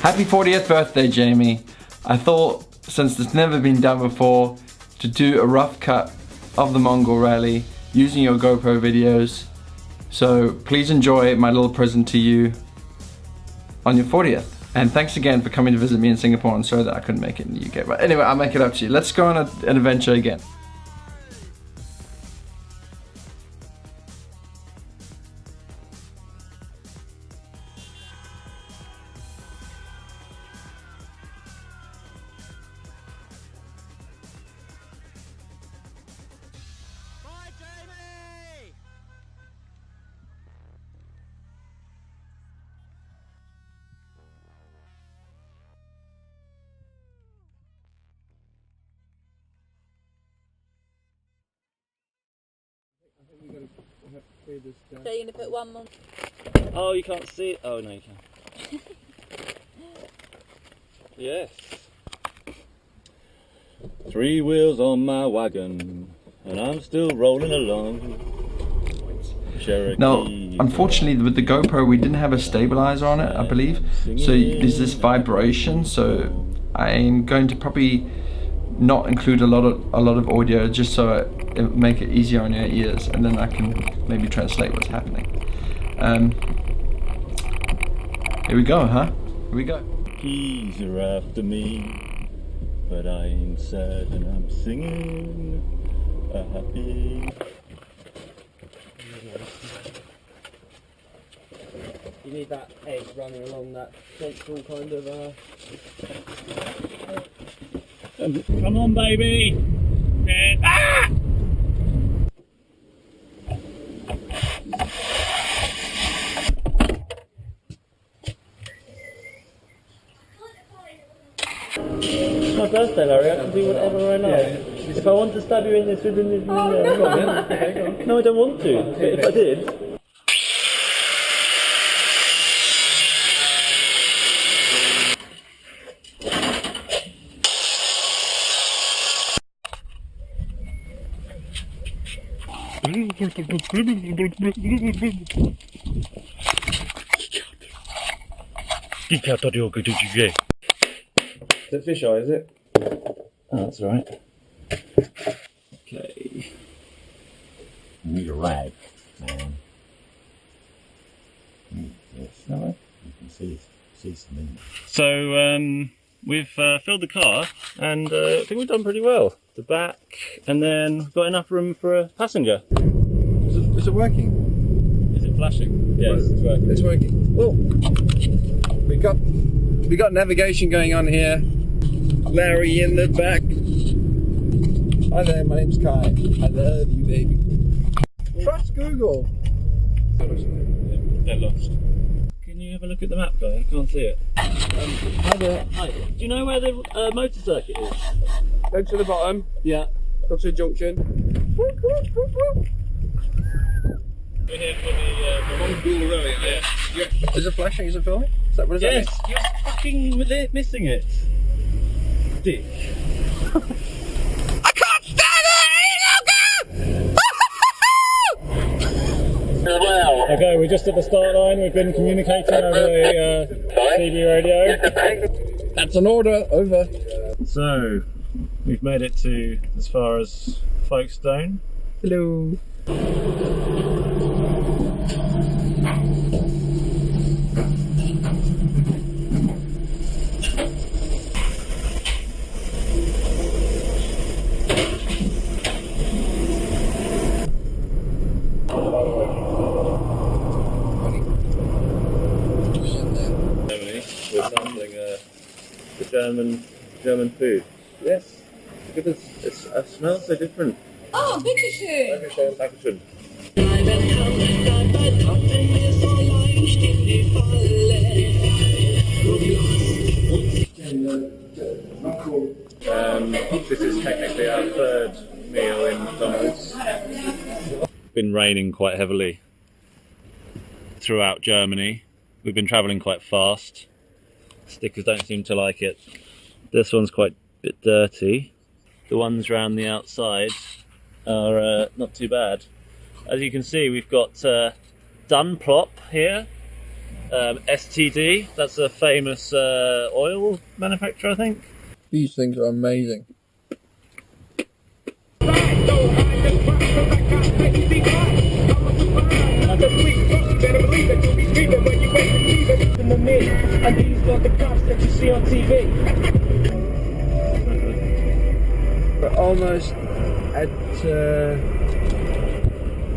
Happy 40th birthday, Jamie. I thought, since it's never been done before, to do a rough cut of the Mongol rally using your GoPro videos. So please enjoy my little present to you on your 40th. And thanks again for coming to visit me in Singapore. I'm sorry that I couldn't make it in the UK. But anyway, I'll make it up to you. Let's go on an adventure again. So you're going to put one more? Oh, you can't see it? Oh, no, you can. Yes. 3 wheels on my wagon, and I'm still rolling along. Cherokee. Now, unfortunately, with the GoPro, we didn't have a stabilizer on it, I believe. So there's this vibration. So I'm going to probably not include a lot of audio, just so it make it easier on your ears, and then I can maybe translate what's happening. Here we go, huh? Here we go. Keys are after me, but I ain't sad and I'm singing a happy. You need that edge running along that central kind of Come on, baby! And, ah! It's my birthday, Larry. I can do whatever I like. If I want to stab you in this within this go on, okay, go on. No, I don't want to. But if I did. Is it fish eye, is it? Oh, that's right. Okay. You need a rag, man. Yes, No. you can see some in there. So, we've filled the car, and I think we've done pretty well. The back, and then we've got enough room for a passenger. Is it working? Is it flashing? Yes, it's working. It's working. Oh, we got navigation going on here. Larry in the back. Hi there, my name's Kai. I love you, baby. Trust Google. They're lost. Can you have a look at the map, guy? I can't see it. Hi there. Hi. Do you know where the motor circuit is? Go to the bottom. Yeah. Go to the junction. We're here for the Mongol rally. Yeah. Is it flashing? Is it filming? Is that what is Yes, you're fucking missing it. Dick. I can't stand it any longer! Okay, we're just at the start line. We've been communicating over the CB radio. That's an order. Over. So, we've made it to as far as Folkestone. Hello. We're sampling the German food. Yes, look at this. It smells so different. Oh, bitteschön! Dankeschön. This is technically our third meal in McDonald's. Been raining quite heavily throughout Germany. We've been travelling quite fast. Stickers don't seem to like it. This one's quite a bit dirty. The ones around the outside are not too bad. As you can see, we've got Dunplop here. STD, that's a famous oil manufacturer, I think. These things are amazing. And these are the cops that you see on TV. We're almost at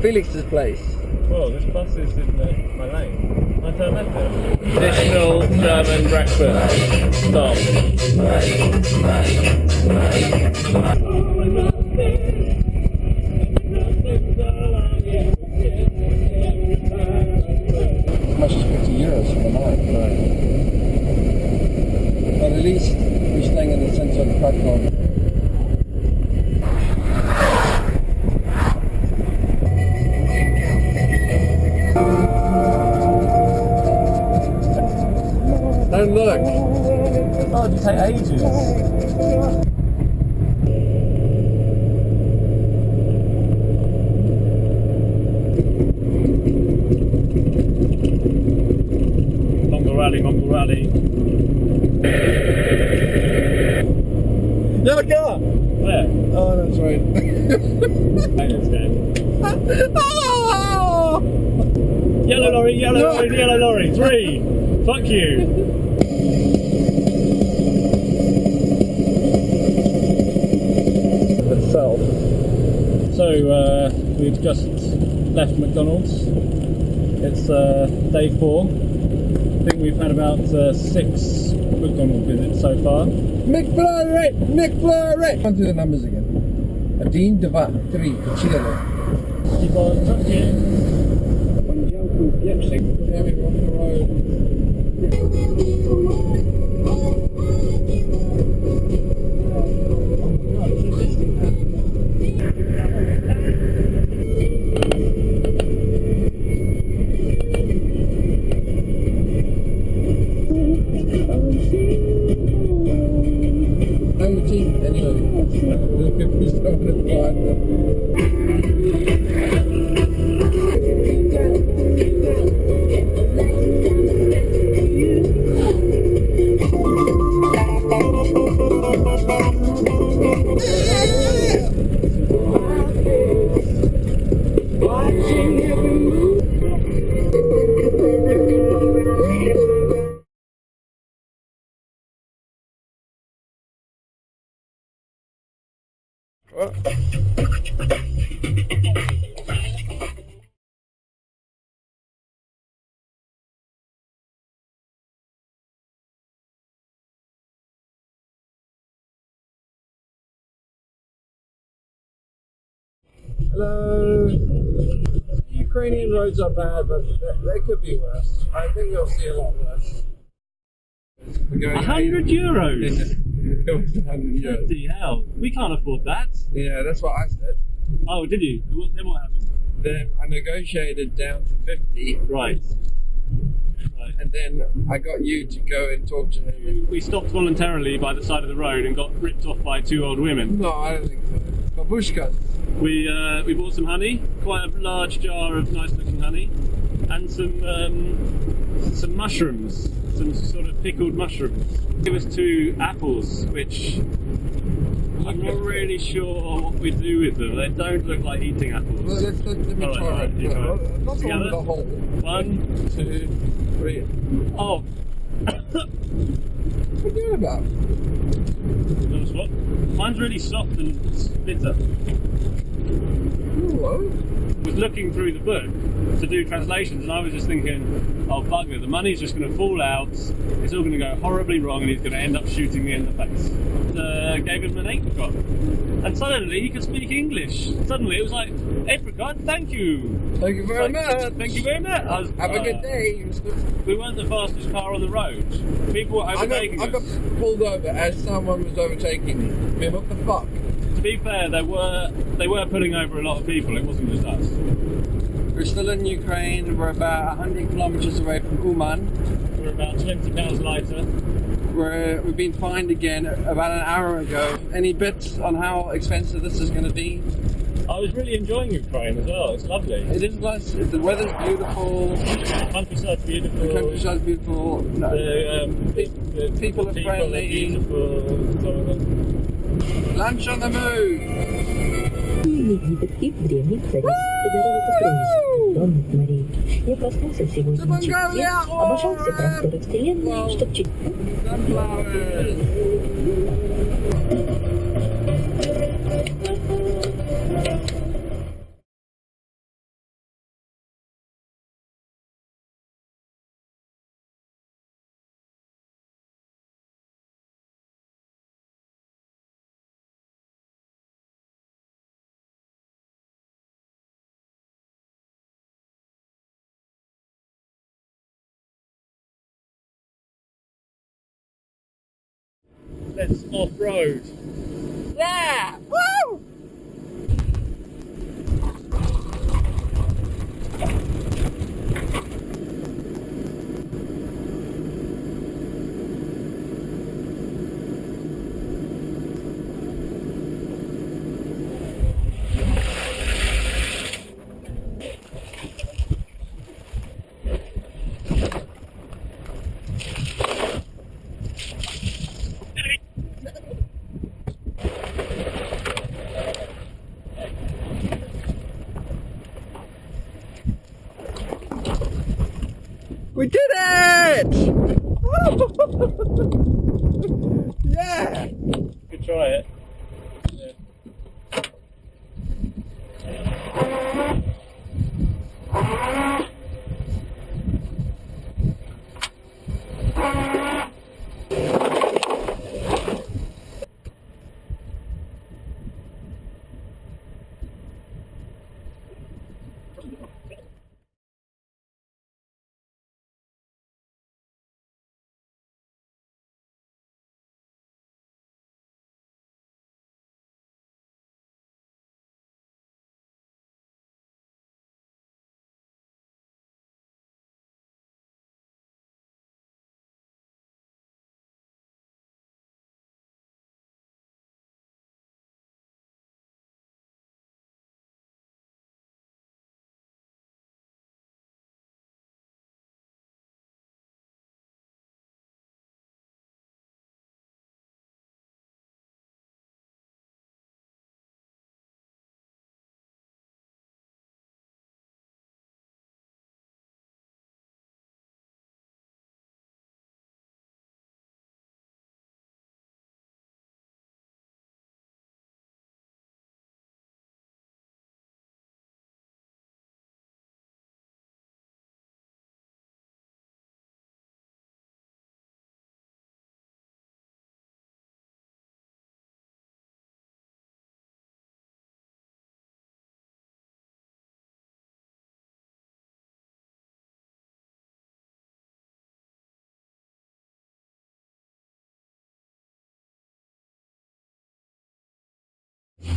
Felix's place. Whoa, this bus is in my lane. I turn left there. Traditional German breakfast. Stop. As much as €50 for the night. Right. But at least we're staying in the centre of the platform. Don't look. Oh, it'd take ages. Mongol Rally. You have a car? Where? Oh, that's right. Right, let's go. Yellow lorry, 3. Fuck you. Itself. So, we've just left McDonald's. It's day 4. I think we've had about 6 McDonald's visits so far. McFlurry! Run through the numbers again. Adine Deva, 3, Chile. Keep on trucking. Yep, 6. Yeah, we're off the road. I'm the team anyway. He's going to find them. Hello. Ukrainian roads are bad, but they could be worse. I think you'll see a lot worse. €100? It was 100 euros. Bloody hell. We can't afford that. Yeah, that's what I said. Oh, did you? Then what happened? Then I negotiated down to 50. Right. And then I got you to go and talk to him. We stopped voluntarily by the side of the road and got ripped off by 2 old women. No, I don't think so. Babushkas. We bought some honey, quite a large jar of nice looking honey, and some mushrooms, some sort of pickled mushrooms. It was 2 apples, which I'm not really sure what we do with them. They don't look like eating apples. Well, let me All right, try it. you try it. Not Together? on the whole. 1, 2, 3. oh. What are you doing about? Notice what? Mine's really soft and bitter. Hello? I was looking through the book to do translations, and I was just thinking, oh bugger, the money's just going to fall out, it's all going to go horribly wrong, and he's going to end up shooting me in the face. Gave him an apricot, and suddenly he could speak English. Suddenly it was like, apricot, thank you. Thank you very much. Thank you very much. Have a good day. We weren't the fastest car on the road. People were overtaking I got pulled over as someone was overtaking me. I mean, what the fuck? To be fair, they were pulling over a lot of people. It wasn't just us. We're still in Ukraine. We're about 100 kilometers away from Uman. We're about 20 pounds lighter. We've been fined again about an hour ago. Any bits on how expensive this is going to be? I was really enjoying Ukraine as well. It's lovely. It is nice. The weather's beautiful. The countryside's beautiful. The countryside's beautiful. No. The people are friendly. Are beautiful. Lunch on the moon. И в древних царей ты дорогу покровись, Дон Марии. Я проснулся сегодня в чистоте, обошел все просторы вселенной, чтоб чуть... Let's off-road. Yeah! Woo! We did it! Yeah! Could try it.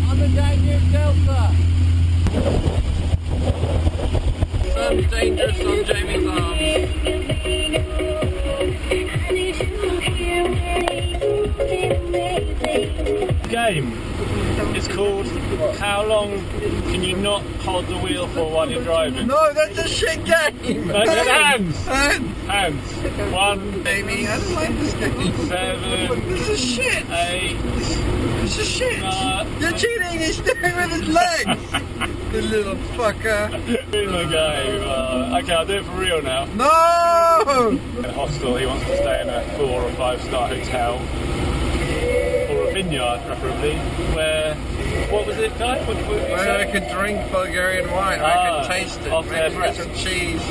On the Danube Delta. So dangerous on Jamie's arms. Game. It's called How Long Can You Not Hold the Wheel For While You're Driving? No, that's a shit game. Hands. Hands. Hands. 1, Jamie, I don't like this game. 7, This is shit. 8. This is shit. No. You're cheating. He's doing it with his legs. You little fucker. In the game. Okay, I'll do it for real now. No. In a hostel, he wants to stay in a 4 or 5-star hotel. Or a vineyard, preferably. Where, what was it, Kai? What you Where say? I could drink Bulgarian wine. I could taste it. Off their Maybe get breath. some cheese.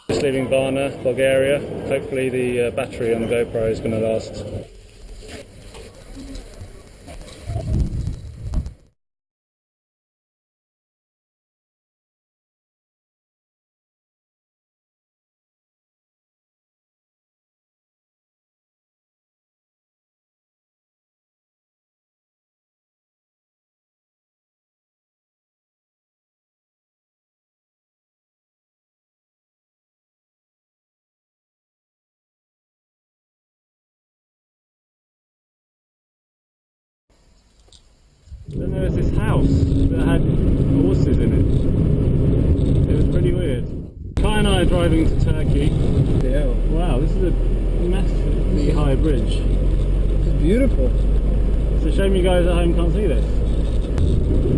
Just leaving Varna, Bulgaria. Hopefully the battery on the GoPro is going to last Then there was this house that had horses in it. It was pretty weird. Kai and I are driving to Turkey. Yeah. Wow, this is a massively high bridge. It's beautiful. It's a shame you guys at home can't see this.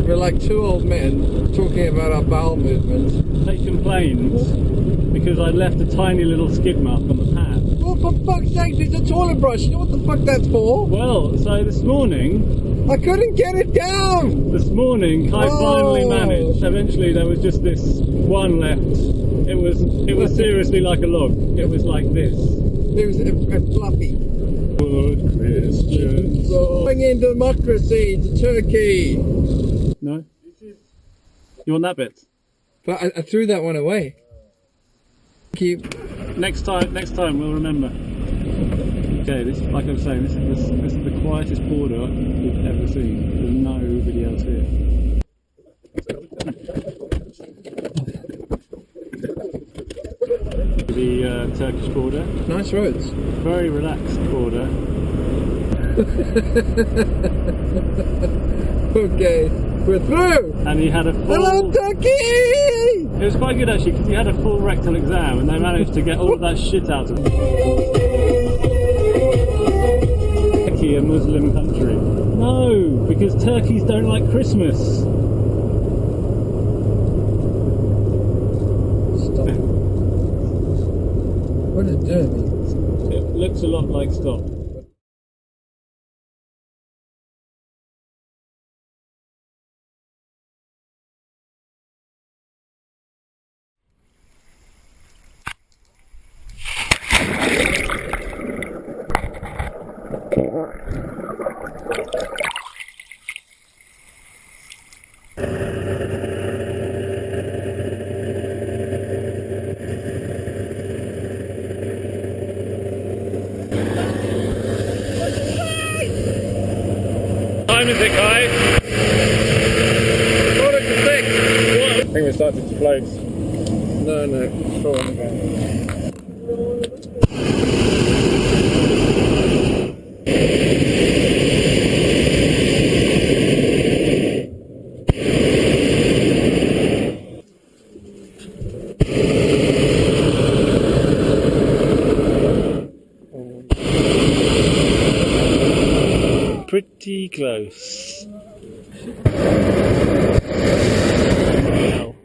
We're like two old men talking about our bowel movements. They complained because I left a tiny little skid mark on the path. Well, for fuck's sake, it's a toilet brush. You know what the fuck that's for? Well, so this morning, I couldn't get it down. Kai finally managed. Eventually, there was just this one left. It was seriously like a log. It was like this. It was a fluffy. Good Christians. Going in democracy to Turkey. No? You want that bit? But I threw that one away. Keep. Next time we'll remember. Okay, this, like I was saying, this is the quietest border we've ever seen. There's nobody else here. The Turkish border. Nice roads. Very relaxed border. Okay, we're through. And he had a full... Hello, Turkey! It was quite good actually, because he had a full rectal exam and they managed to get all of that shit out of him. Turkey, a Muslim country. No, because turkeys don't like Christmas. Stop. What is it doing? It looks a lot like stop. Time is it, Kai? 6:45. I think we started to float. No, go on again. Pretty close. Wow.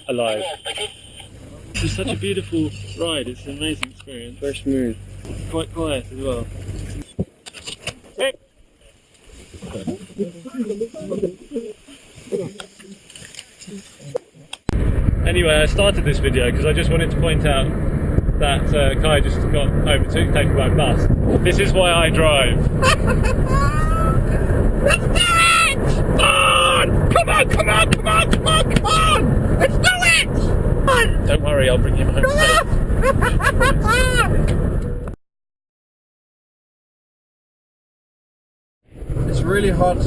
Alive. It's such a beautiful ride, it's an amazing experience. Very smooth. Quite quiet as well. Hey. Anyway, I started this video because I just wanted to point out that Kai just got overtaken by a bus. This is why I drive. Come on! Let's do it! Don't worry, I'll bring him home safe. It's really hot.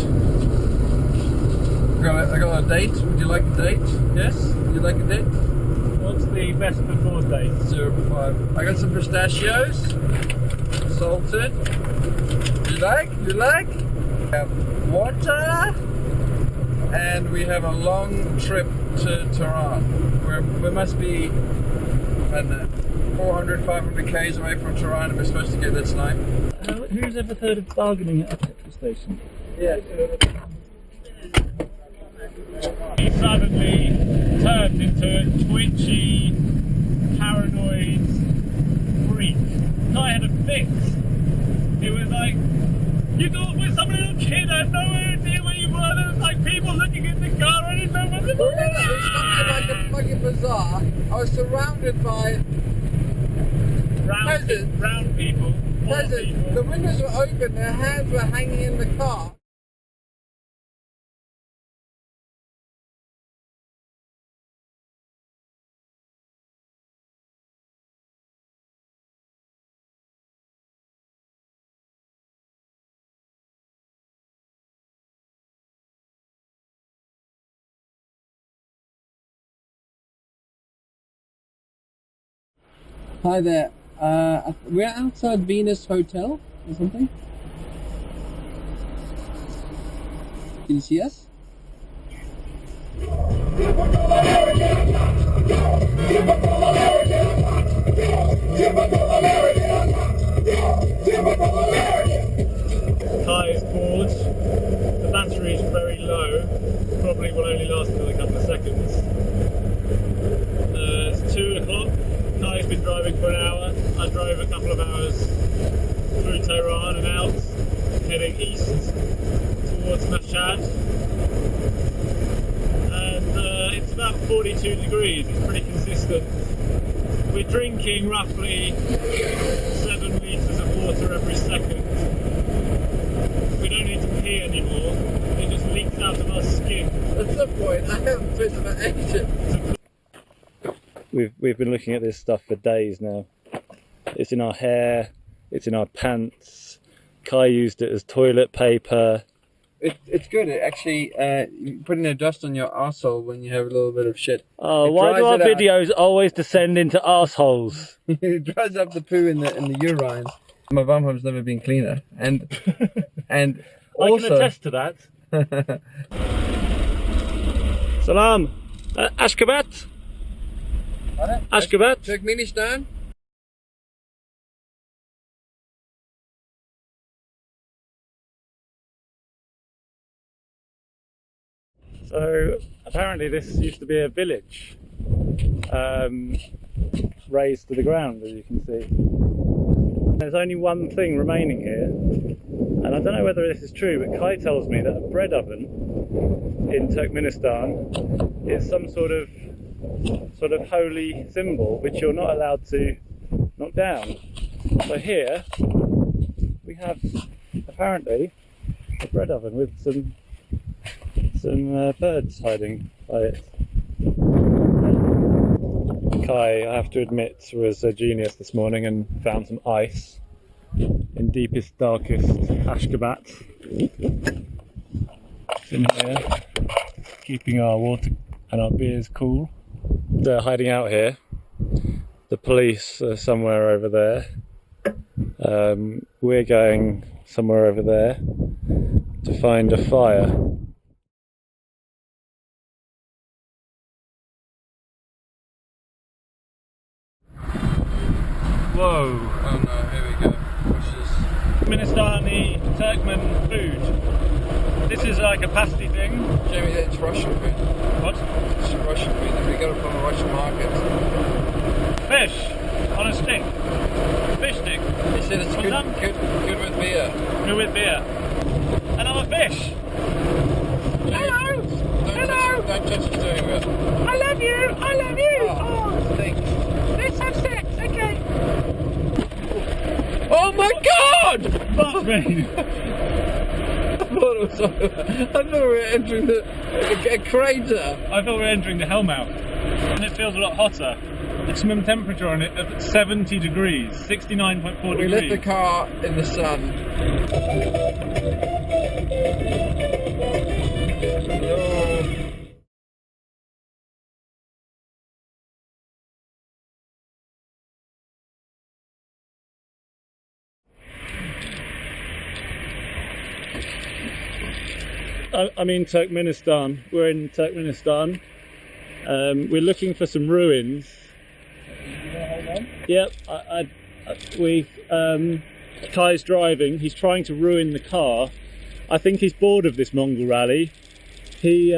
I got a date. Would you like a date? Yes? Would you like a date? What's the best before date? 0.5. I got some pistachios. Salted. You like? We have water. And we have a long trip to Tehran. We must be 400, 500 k's away from Tehran, and we're supposed to get there tonight. Who's ever heard of bargaining at a petrol station? Yeah. He suddenly turned into a twitchy, paranoid freak. I had a fix. It was like, you thought with some little kid, I had no idea where you were. There was like people looking in the car, I didn't know what to do. It's something like a fucking bazaar. I was surrounded by peasants. Brown people. Peasants. The windows were open, their hands were hanging in the car. Hi there. We're outside Venus Hotel or something. Can you see us? Kai is bored. The battery is very low. Probably will only last another couple of seconds. It's 2 o'clock. Kai's been driving for an hour. I drove a couple of hours through Tehran and out, heading east towards Mashhad. And it's about 42 degrees. It's pretty consistent. We're drinking roughly 7 litres of water every second. We don't need to pee anymore. It just leaks out of our skin. At some point, I haven't been for ages. We've been looking at this stuff for days now. It's in our hair, it's in our pants. Kai used it as toilet paper. It's good. It actually putting a dust on your arsehole when you have a little bit of shit. Oh, why do our videos always descend into arseholes? It dries up the poo in the urine. My bum hump's never been cleaner, and also I can attest to that. Salam, Ashgabat. Ashgabat. Turkmenistan. So apparently this used to be a village, raised to the ground, as you can see. There's only one thing remaining here, and I don't know whether this is true, but Kai tells me that a bread oven in Turkmenistan is some sort of holy symbol which you're not allowed to knock down. So here we have apparently a bread oven with some birds hiding by it. Kai, I have to admit, was a genius this morning and found some ice in deepest, darkest Ashgabat. It's in here, keeping our water and our beers cool. They're hiding out here. The police are somewhere over there. We're going somewhere over there to find a fire. Whoa! Oh no, here we go. Turkmenistani Turkmen food. This is like a pasty thing. Jamie, that's Russian food. What? It's Russian food. We got it from a Russian market. Fish on a stick. Fish stick. He said it's good with beer. Good with beer. Another fish. Hello. Hello. Don't touch the steering wheel. I love you. I love you. Oh, it stinks. Let's have sex. Okay. Oh my God! Fuck me. I thought we were entering a crater. I thought we were entering the Hellmouth, and it feels a lot hotter. Maximum temperature on it at 70 degrees, 69.4 degrees. We left the car in the sun. I'm in Turkmenistan. We're in Turkmenistan. We're looking for some ruins. Yep. Kai's driving. He's trying to ruin the car. I think he's bored of this Mongol rally. He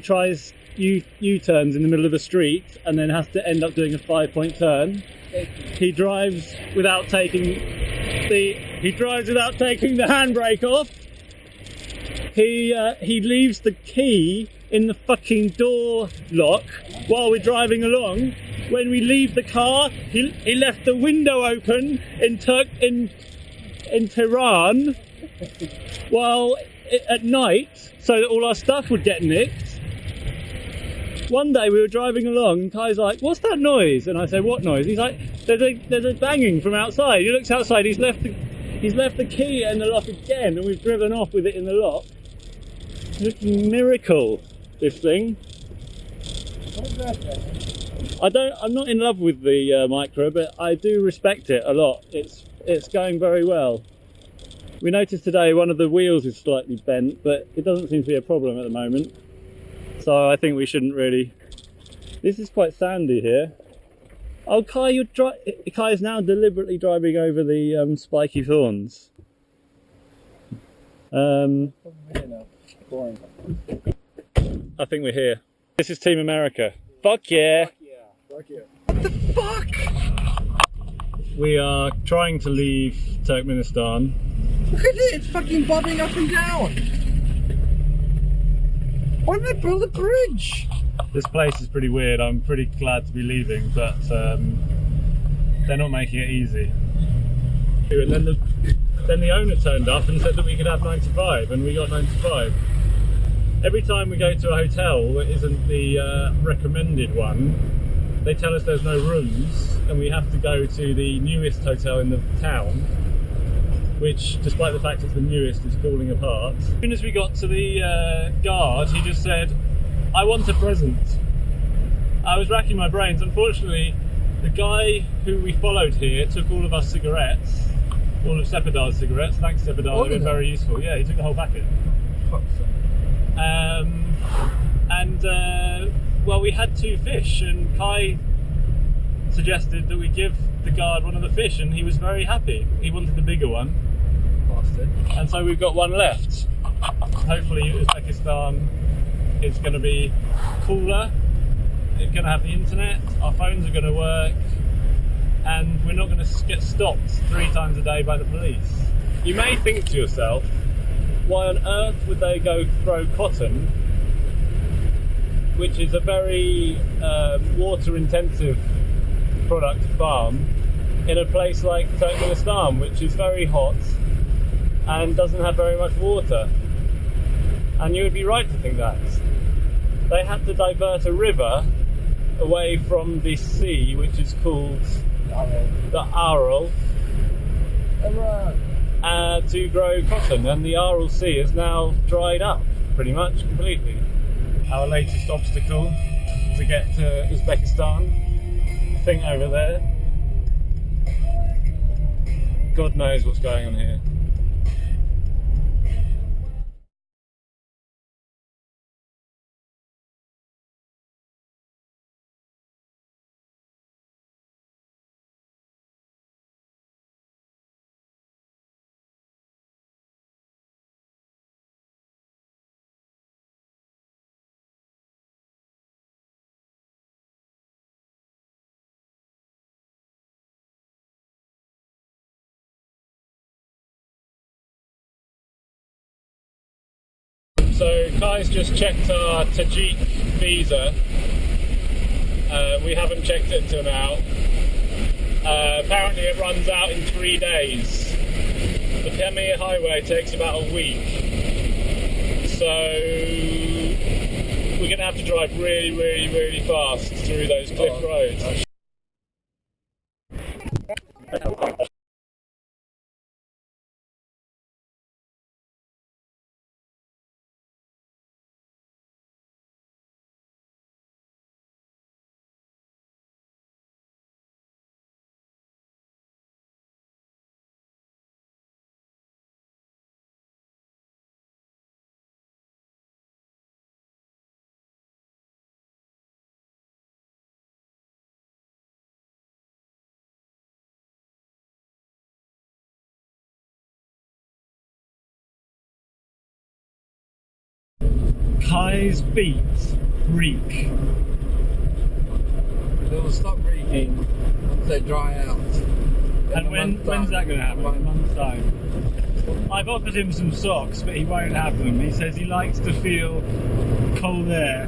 tries U-turns in the middle of the street and then has to end up doing a 5-point turn. He drives without taking the handbrake off. He leaves the key in the fucking door lock while we're driving along. When we leave the car, he left the window open in Tehran while at night, so that all our stuff would get nicked. One day we were driving along and Kai's like, "What's that noise?" And I say, "What noise?" He's like, there's a banging from outside. He looks outside, he's left the key in the lock again, and we've driven off with it in the lock. It's a miracle, this thing. I'm not in love with the Micra, but I do respect it a lot. It's going very well. We noticed today one of the wheels is slightly bent, but it doesn't seem to be a problem at the moment. So I think we shouldn't really. This is quite sandy here. Oh, Kai, Kai is now deliberately driving over the spiky thorns. I think we're here. This is Team America. Fuck yeah! Fuck yeah. What the fuck? We are trying to leave Turkmenistan. Look at it, it's fucking bobbing up and down. Why did they build a bridge? This place is pretty weird. I'm pretty glad to be leaving, but they're not making it easy. And then the owner turned up and said that we could have 95, and we got 95. Every time we go to a hotel that isn't the recommended one, they tell us there's no rooms, and we have to go to the newest hotel in the town, which, despite the fact it's the newest, is falling apart. As soon as we got to the guard, he just said, "I want a present." I was racking my brains. Unfortunately, the guy who we followed here took all of our cigarettes, all of Sepadar's cigarettes. Thanks, Sepidar, they've been very useful. Yeah, he took the whole packet. Well, we had 2 fish, and Kai suggested that we give the guard one of the fish, and he was very happy. He wanted the bigger one. Bastard. And so we've got one left. Hopefully Uzbekistan is going to be cooler, it's going to have the internet, our phones are going to work, and we're not going to get stopped 3 times a day by the police. You may think to yourself, why on earth would they go grow cotton, which is a very water intensive product to farm, in a place like Turkmenistan, which is very hot and doesn't have very much water? And you would be right to think that. They had to divert a river away from the sea, which is called the Aral, to grow cotton, and the Aral Sea is now dried up pretty much completely. Our latest obstacle to get to Uzbekistan, I think over there. God knows what's going on here. So Kai's just checked our Tajik visa. We haven't checked it until now. Apparently it runs out in 3 days. The Pamir Highway takes about a week. So we're going to have to drive really, really, really fast through those cliff roads. Kai's feet reek. They'll stop reeking once they dry out. And when's that going to happen? In a month's time. I've offered him some socks, but he won't have them. He says he likes to feel cold air.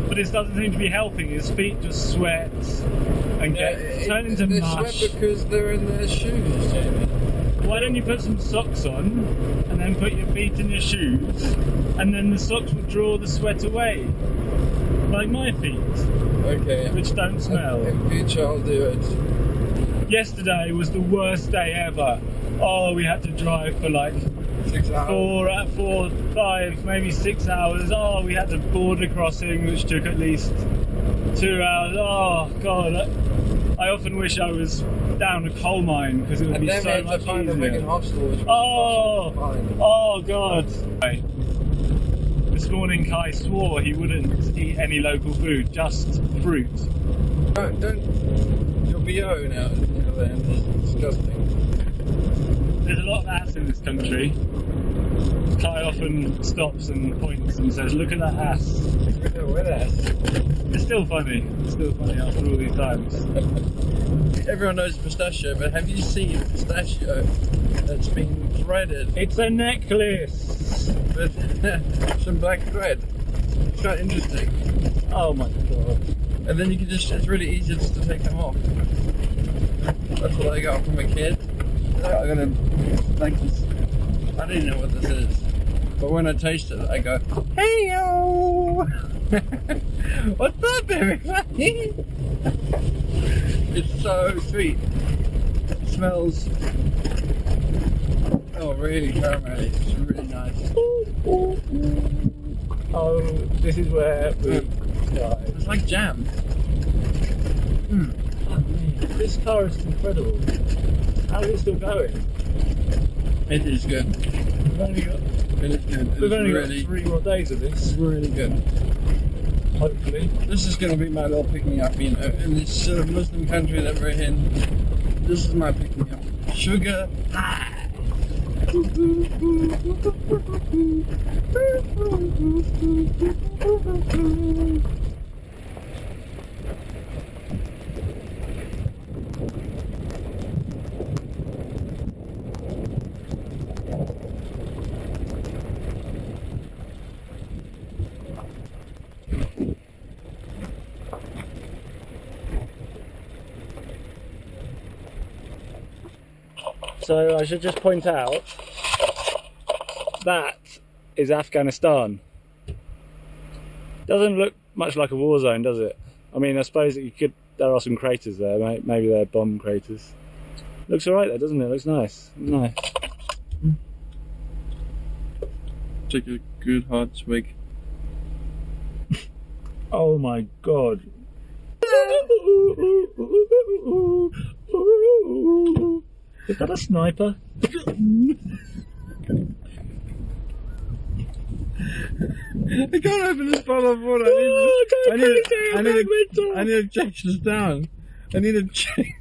But this doesn't seem to be helping. His feet just sweat and turn into mush. They sweat because they're in their shoes, Jamie. Why don't you put some socks on and then put your feet in your shoes, and then the socks will draw the sweat away, like my feet, okay, which don't smell. In future I'll do it. Yesterday was the worst day ever. Oh, we had to drive for like 6 hours. 4, 5, maybe 6 hours. Oh, we had the border crossing, which took at least 2 hours. Oh God, I often wish I was down a coal mine because it would And be then we so had to much find a easier. vegan hostel, which was Oh, fine. oh God. Right. This morning Kai swore he wouldn't eat any local food, just fruit. Don't. Your BO now in Netherlands is disgusting. There's a lot of ass in this country. Kai often stops and points and says, look at that ass. With us. It's still funny. It's still funny after all these times. Everyone knows pistachio, but have you seen pistachio that's been threaded It's a necklace. with some black thread? It's quite interesting. Oh my God. And then you can just, it's really easy just to take them off. That's what I got from a kid. I'm gonna, like this. I didn't know what this is. But when I taste it, I go, hey yo! What's up, everybody? It's so sweet. It smells, oh, really caramelly. It's really nice. Oh, this is where we died. It's like jam. This car is incredible. How is it still going? It is good. We've only got, It is good. we've It's only really, got 3 more days of this, really good. hopefully. This is going to be my little pick-me-up, you know, in this sort of Muslim country that we're in. This is my pick-me-up. Sugar high. So I should just point out, that is Afghanistan. Doesn't look much like a war zone, does it? I mean, I suppose that you could, there are some craters there, maybe they're bomb craters. Looks alright there, doesn't it? Looks nice. Nice. Take a good hard swig. Oh my God. Is that a sniper? I can't open this bottle of water. I need to chase this down. I need to chase.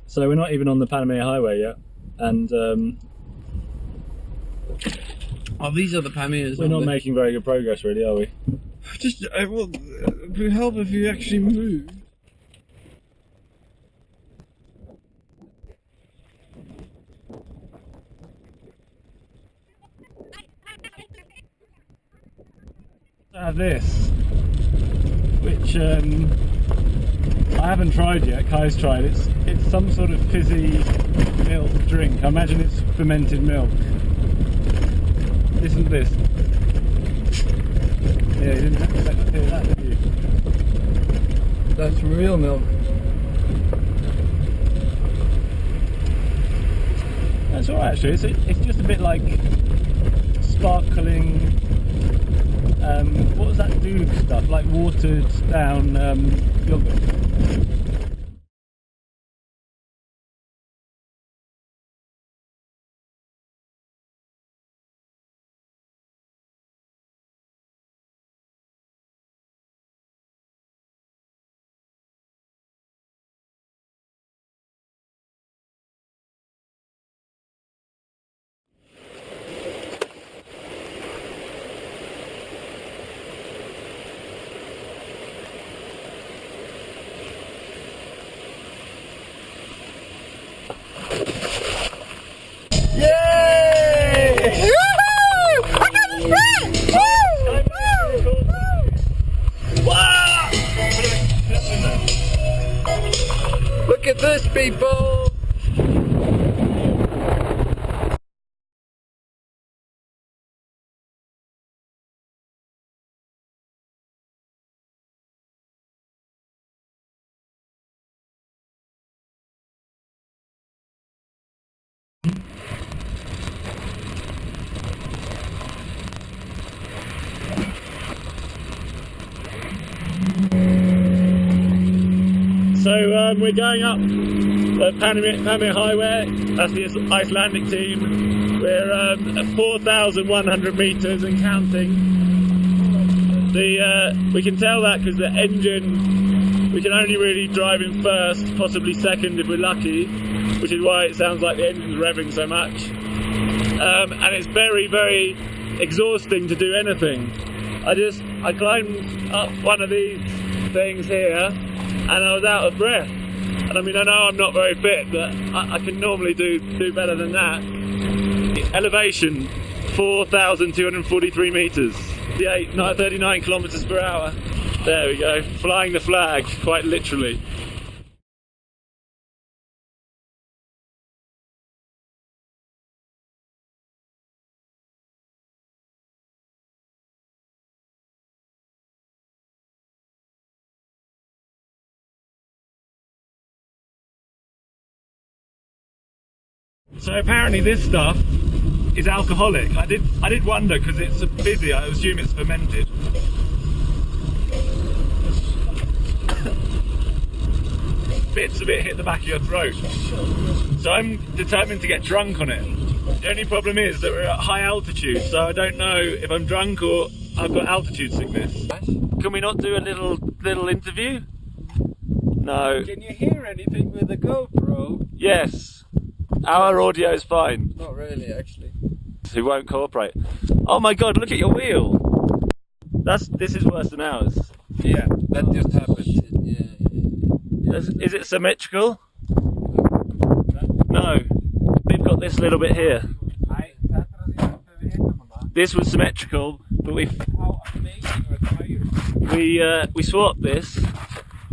So we're not even on the Panama Highway yet, and Oh, these are the Pamirs. we're not making very good progress, really, are we? Just, well, it would help if you actually move. I have this, which I haven't tried yet. Kai's tried it. It's some sort of fizzy milk drink. I imagine it's fermented milk. Listen to this. Yeah, you didn't expect to hear that, did you? That's real milk. That's alright actually. It's just a bit like sparkling. What was that Duke stuff? Like watered down yogurt. Look at this, people! So we're going up the Panamia Highway. That's the Icelandic team. We're at 4,100 metres and counting. We can tell that because the engine, we can only really drive in first, possibly second if we're lucky, which is why it sounds like the engine's revving so much. And it's very, very exhausting to do anything. I climbed up one of these things here and I was out of breath. And I mean, I know I'm not very fit, but I can normally do better than that. Elevation, 4,243 metres. 39 kilometres per hour. There we go, flying the flag, quite literally. So apparently this stuff is alcoholic. I did wonder because it's fizzy. I assume it's fermented. Bits of it hit the back of your throat. So I'm determined to get drunk on it. The only problem is that we're at high altitude, so I don't know if I'm drunk or I've got altitude sickness. Can we not do a little interview? No. Can you hear anything with the GoPro? Yes. Our audio is fine. Not really, actually. Who won't cooperate? Oh my god, look at your wheel! This is worse than ours. Yeah, that just happened. Yeah. Is it symmetrical? No. We've got this little bit here. This was symmetrical, but we swapped this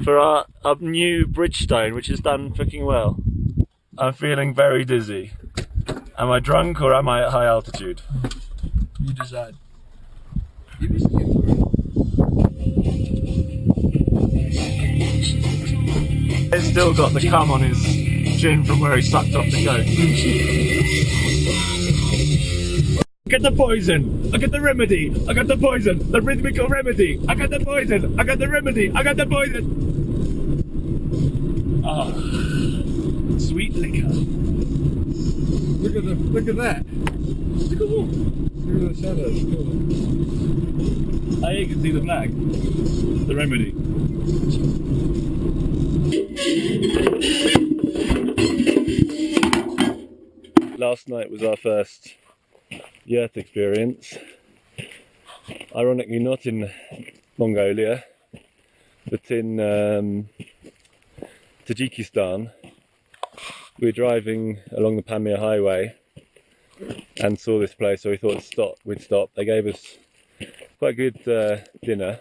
for our new Bridgestone, which has done freaking well. I'm feeling very dizzy. Am I drunk or am I at high altitude? You decide. He's still got the cum on his chin from where he sucked off the goat. I got the poison! I got the remedy! I got the poison! The rhythmical remedy! I got the poison! I got the remedy! I got the poison! Oh, sweet liquor. Look at that. Look at what? Look at the shadows. Cool. Oh, you can see the flag. The remedy. Last night was our first Yurt experience. Ironically not in Mongolia, but in Tajikistan. We were driving along the Panamia Highway and saw this place, so we thought we'd stop. They gave us quite a good dinner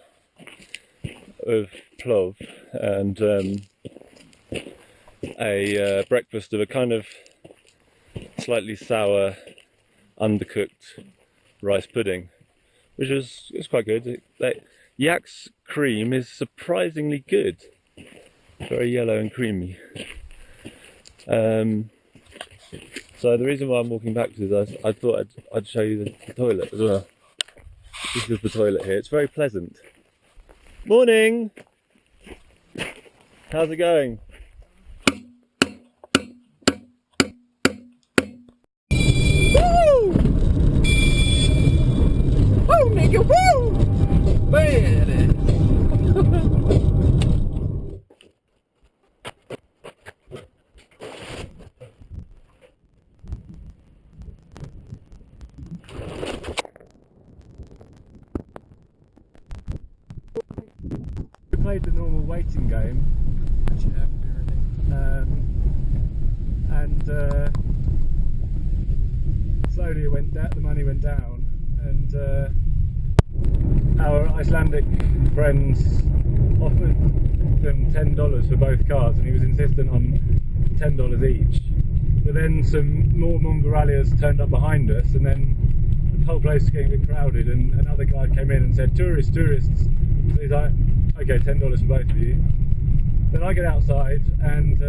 of plov and a breakfast of a kind of slightly sour, undercooked rice pudding, which was quite good. Yak's cream is surprisingly good, very yellow and creamy. So the reason why I'm walking back is I thought I'd show you the toilet as well. This is the toilet here. It's very pleasant. Morning! How's it going? Woo! Woo, nigga, woo! Man, it is. We played the normal waiting game. And slowly it went down, the money went down, and our Icelandic friends offered them $10 for both cars, and he was insistent on $10 each. But then some more Mongolians turned up behind us, and then the whole place was getting a bit crowded, and another guy came in and said, tourists. So he's like, okay, $10 for both of you. Then I get outside, and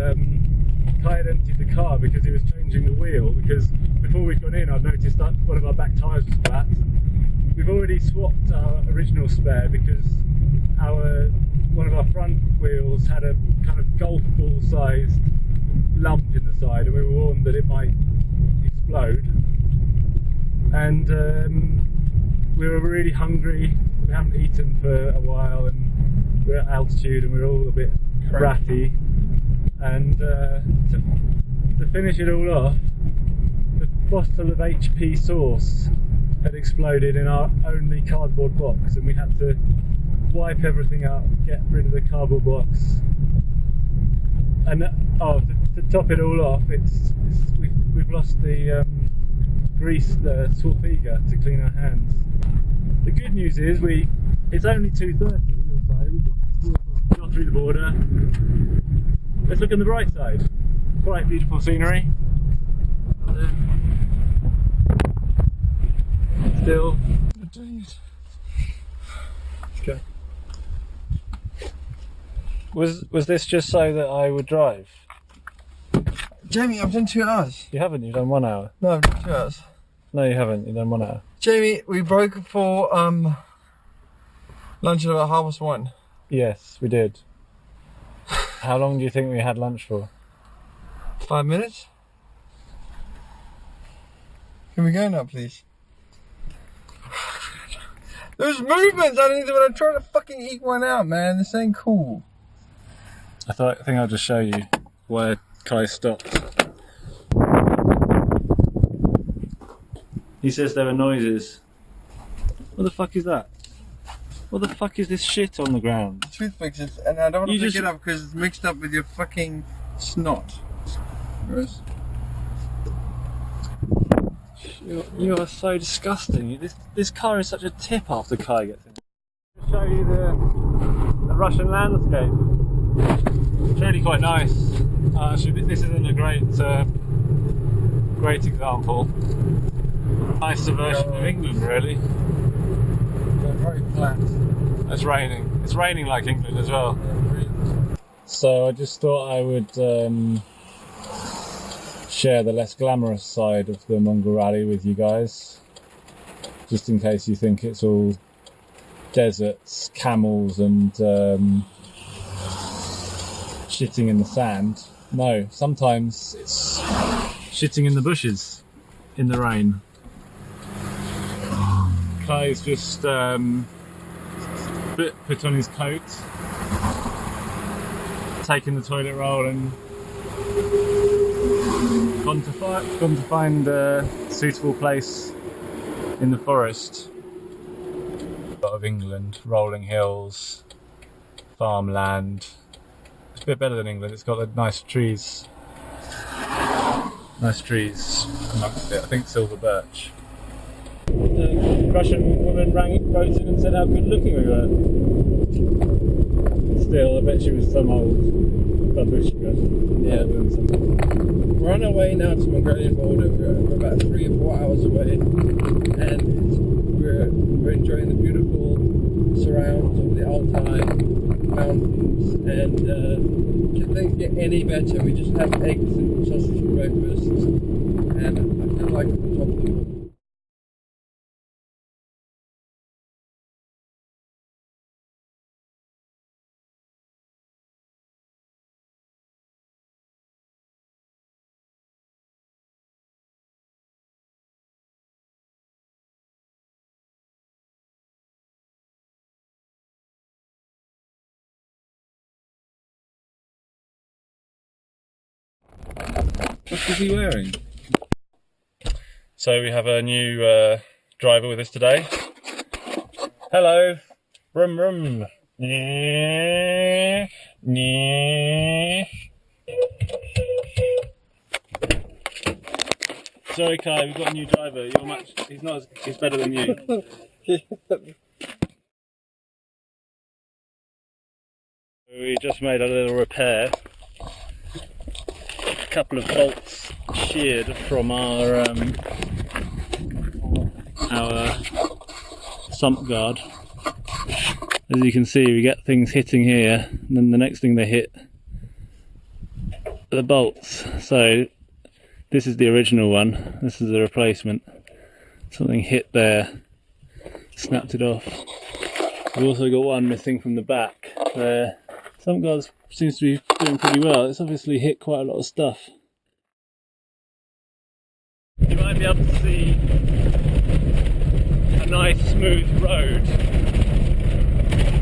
Kai had emptied the car because he was changing the wheel, because before we'd gone in I'd noticed that one of our back tyres was flat. We've already swapped our original spare because one of our front wheels had a kind of golf ball sized lump in the side, and we were warned that it might explode. And we were really hungry. We hadn't eaten for a while, and we're at altitude, and we were all a bit ratty. And to finish it all off, the bottle of HP sauce had exploded in our only cardboard box, and we had to wipe everything up, get rid of the cardboard box. And to top it all off, we've lost the grease, the Swafiga, to clean our hands. The good news is it's only 2:30 or so. We got through the border. Let's look on the bright side. Quite beautiful scenery. Still. Okay. Was this just so that I would drive? Jamie, I've done 2 hours. You haven't. You've done 1 hour. No, I've done 2 hours. No, you haven't. You've done 1 hour. Jamie, we broke for lunch at about 1:30. Yes, we did. How long do you think we had lunch for? 5 minutes. Can we go now, please? There's movements underneath when I'm trying to fucking eat one out, man. This ain't cool. I think I'll just show you where Kai stopped. He says there are noises. What the fuck is that? What the fuck is this shit on the ground? Toothpicks, and I don't want to You pick just- it up because it's mixed up with your fucking snot. Gross. You are so disgusting. This car is such a tip after Kai gets in. I'll show you the Russian landscape. It's really quite nice. Actually, this isn't a great example. Nicer version of England, really. They're very flat. It's raining. It's raining like England as well. So I just thought I would share the less glamorous side of the Mongol Rally with you guys, just in case you think it's all deserts, camels and shitting in the sand. No, sometimes it's shitting in the bushes in the rain. Kai's just put on his coat, taken the toilet roll and gone to find a suitable place in the forest. A lot of England, rolling hills, farmland. It's a bit better than England. It's got the nice trees. Nice trees amongst it. I think silver birch. The Russian woman wrote in and said how good looking we were. Still, I bet she was some old babushka. Yeah. We're on our way now to Mongolian border. We're about 3 or 4 hours away, and we're enjoying the beautiful surrounds of the Altai mountains. And if things get any better, we just have eggs and sausage for breakfast, and I feel like I'm top of the world. What is he wearing? So we have a new driver with us today. Hello. Rum rum. Sorry Kai, we've got a new driver. He's better than you. We just made a little repair. A couple of bolts sheared from our sump guard. As you can see, we get things hitting here, and then the next thing they hit are the bolts. So this is the original one, this is the replacement. Something hit there, snapped it off. We've also got one missing from the back there. Some guys seems to be doing pretty well. It's obviously hit quite a lot of stuff. You might be able to see a nice smooth road.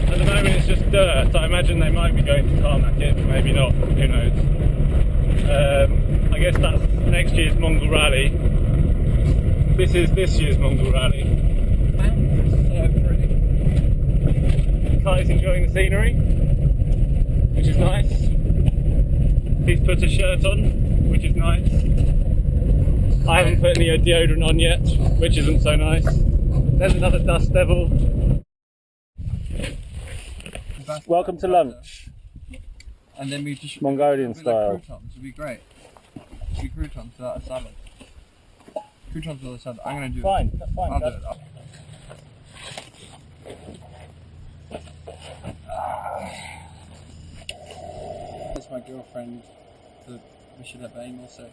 At the moment it's just dirt. I imagine they might be going to tarmac it, maybe not, who knows. I guess that's next year's Mongol Rally. This is this year's Mongol Rally. So pretty. Kai's enjoying the scenery, which is nice. He's put a shirt on, which is nice. I haven't put any deodorant on yet, which isn't so nice. There's another dust devil. Welcome to lunch. And then we just Mongolian like style. croutons would be great. Be croutons without a salad. Croutons without a salad. I'm gonna do Fine, it. that's fine. I'll do it. That's my girlfriend. That we should have anal sex.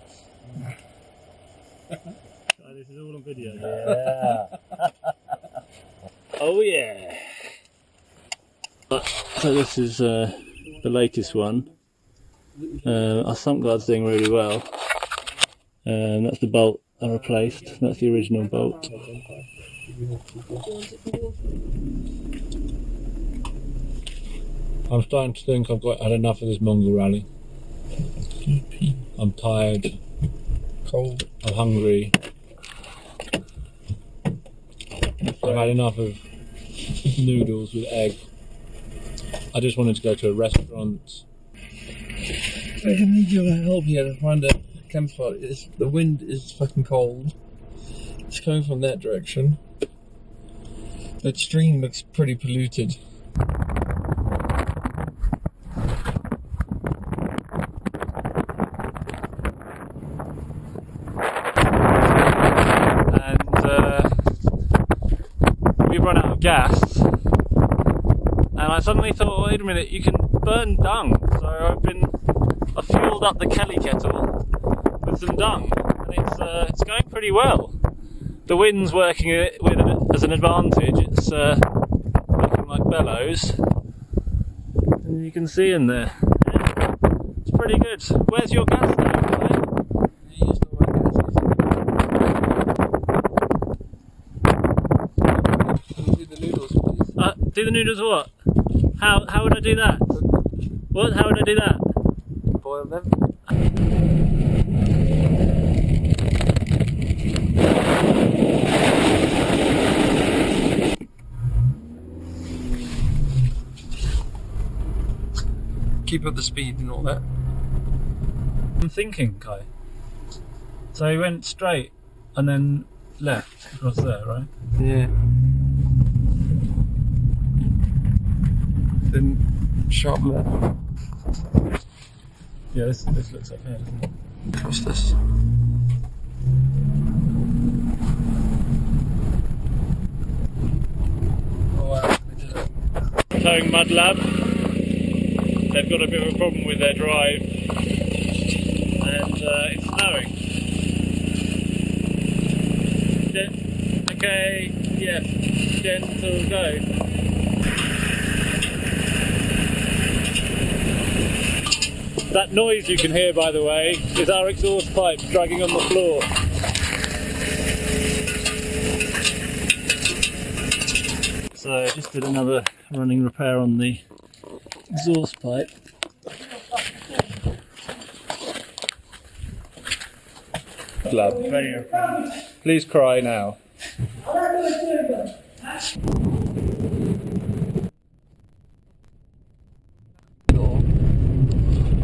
This is all on video. Yeah. Oh yeah. So this is the latest one. Our sump guard's doing really well. That's the bolt I replaced. That's the original bolt. I'm starting to think I've had enough of this Mongol Rally. I'm tired. Cold. I'm hungry. I've had enough of noodles with egg. I just wanted to go to a restaurant. I need your help here to find a campsite. The wind is fucking cold. It's coming from that direction. That stream looks pretty polluted. We've run out of gas, and I suddenly thought, wait a minute, you can burn dung. So I've fueled up the Kelly kettle with some dung, and it's going pretty well. The wind's working it with it as an advantage. It's looking like bellows, and you can see in there. Yeah, it's pretty good. Where's your gas stove? Do the noodles what? How would I do that? What? How would I do that? Boil them. Keep up the speed and all that. I'm thinking, Kai. So he went straight and then left across there, right? Yeah. Then sharp left. Yeah, this looks okay, doesn't it? What's this? Oh wow, we did it. Towing Mud Lab. They've got a bit of a problem with their drive, and it's snowing. Okay, yes, gentle go. That noise you can hear, by the way, is our exhaust pipe dragging on the floor. So I just did another running repair on the exhaust pipe. Lab. Please cry now.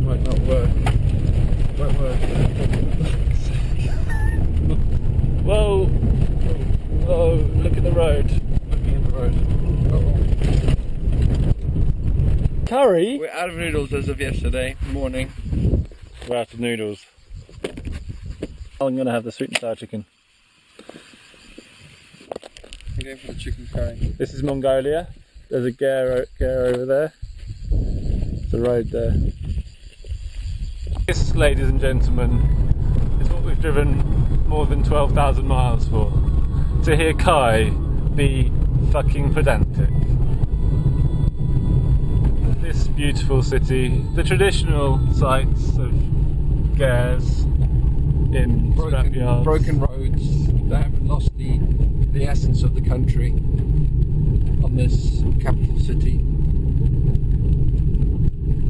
Might not work. Won't work. Whoa! Whoa! Look at the road. Looking at the road. Curry? We're out of noodles as of yesterday morning. We're out of noodles. I'm gonna have the sweet and sour chicken. I'm going for the chicken curry. This is Mongolia. There's a ger over there. There's a road there. This, ladies and gentlemen, is what we've driven more than 12,000 miles for. To hear Kai be fucking pedantic. The this beautiful city, the traditional sights of Gers in scrapyards. Broken roads. They haven't lost the essence of the country on this capital city.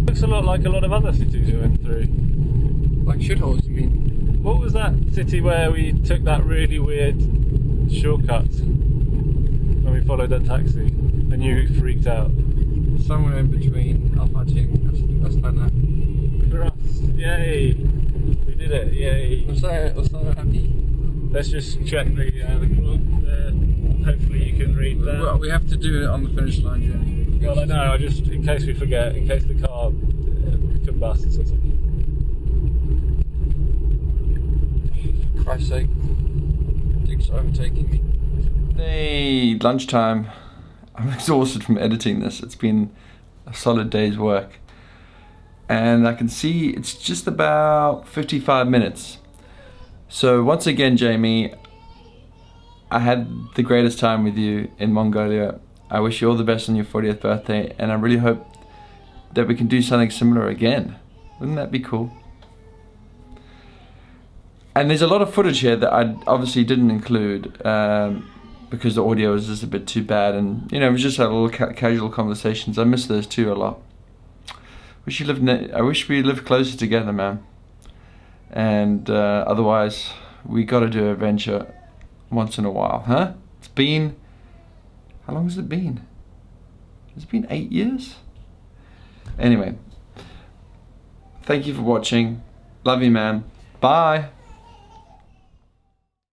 Looks a lot like a lot of other cities we went through. Like shitholes, you mean? What was that city where we took that really weird shortcut when we followed that taxi and you freaked out? Somewhere in between Almaty and Astana. For us, yay! We did it, yay! I'm so happy. Let's just check the clock. Hopefully you can read that. Well, we have to do it on the finish line, Jenny. Well, I know. I just, in case we forget, in case the car combusts or something. For Christ's sake, Dick's overtaking me. Hey, lunchtime. I'm exhausted from editing this. It's been a solid day's work. And I can see it's just about 55 minutes. So once again, Jamie, I had the greatest time with you in Mongolia. I wish you all the best on your 40th birthday, and I really hope that we can do something similar again. Wouldn't that be cool? And there's a lot of footage here that I obviously didn't include because the audio was just a bit too bad, and you know, it was just a little casual conversations. I miss those too a lot. I wish we lived closer together, man. And otherwise, we got to do an adventure once in a while, huh? It's been, how long has it been? Has it been 8 years? Anyway, thank you for watching. Love you, man. Bye.